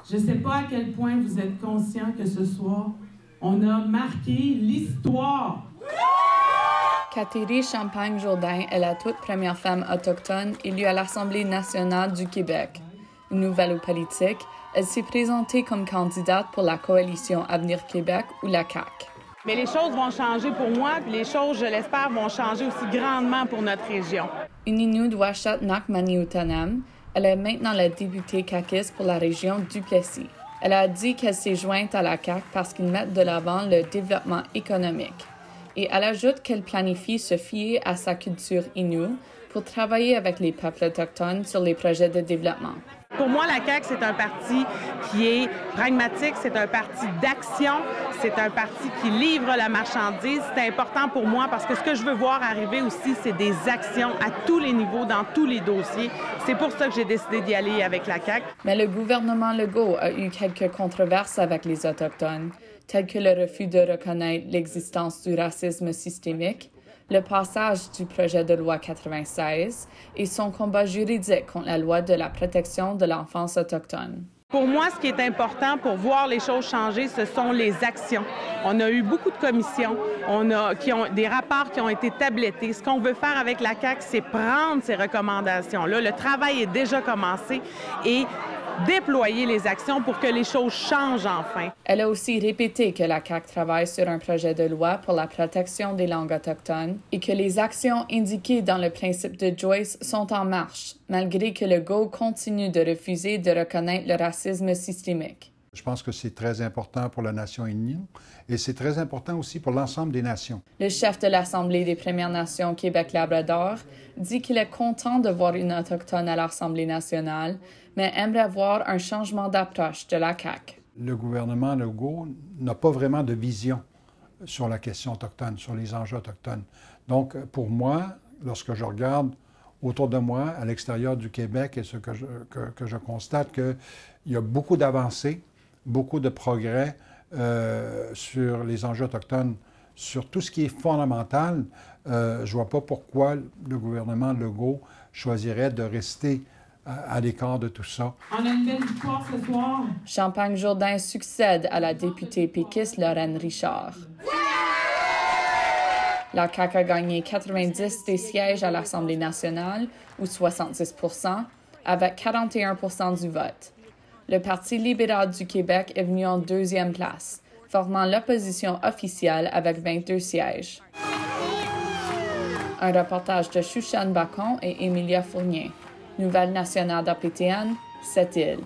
Je ne sais pas à quel point vous êtes conscients que ce soir, on a marqué l'histoire. Catherine Champagne-Jourdain est la toute première femme autochtone élue à l'Assemblée nationale du Québec. Une nouvelle aux politiques, elle s'est présentée comme candidate pour la coalition Avenir Québec ou la CAQ. Mais les choses vont changer pour moi, puis les choses, je l'espère, vont changer aussi grandement pour notre région. Ininut Ouachat Nakmaniutanam, elle est maintenant la députée caquiste pour la région du Plessis. Elle a dit qu'elle s'est jointe à la CAQ parce qu'ils mettent de l'avant le développement économique. Et elle ajoute qu'elle planifie se fier à sa culture Innu pour travailler avec les peuples autochtones sur les projets de développement. Pour moi, la CAQ, c'est un parti qui est pragmatique, c'est un parti d'action, c'est un parti qui livre la marchandise. C'est important pour moi parce que ce que je veux voir arriver aussi, c'est des actions à tous les niveaux, dans tous les dossiers. C'est pour ça que j'ai décidé d'y aller avec la CAQ. Mais le gouvernement Legault a eu quelques controverses avec les Autochtones, telles que le refus de reconnaître l'existence du racisme systémique, le passage du projet de loi 96 et son combat juridique contre la loi de la protection de l'enfance autochtone. Pour moi, ce qui est important pour voir les choses changer, ce sont les actions. On a eu beaucoup de commissions, des rapports qui ont été tablettés. Ce qu'on veut faire avec la CAQ, c'est prendre ces recommandations-là. Le travail est déjà commencé et déployer les actions pour que les choses changent enfin. Elle a aussi répété que la CAQ travaille sur un projet de loi pour la protection des langues autochtones et que les actions indiquées dans le principe de Joyce sont en marche, malgré que Legault continue de refuser de reconnaître le racisme systémique. Je pense que c'est très important pour la nation Innu et c'est très important aussi pour l'ensemble des nations. Le chef de l'Assemblée des Premières Nations Québec-Labrador dit qu'il est content de voir une autochtone à l'Assemblée nationale, mais aimerait voir un changement d'approche de la CAQ. Le gouvernement Legault n'a pas vraiment de vision sur la question autochtone, sur les enjeux autochtones. Donc, pour moi, lorsque je regarde autour de moi, à l'extérieur du Québec, et ce que je constate qu'il y a beaucoup d'avancées, beaucoup de progrès sur les enjeux autochtones, sur tout ce qui est fondamental. Je ne vois pas pourquoi le gouvernement Legault choisirait de rester à l'écart de tout ça. On a une belle victoire ce soir. Champagne-Jourdain succède à la députée péquiste Lorraine Richard. La CAQ a gagné 90 des sièges à l'Assemblée nationale, ou 70 %, avec 41 % du vote. Le Parti libéral du Québec est venu en deuxième place, formant l'opposition officielle avec 22 sièges. Un reportage de Chouchane Bacon et Emilia Fournier. Nouvelle nationale d'APTN, Sept-Îles.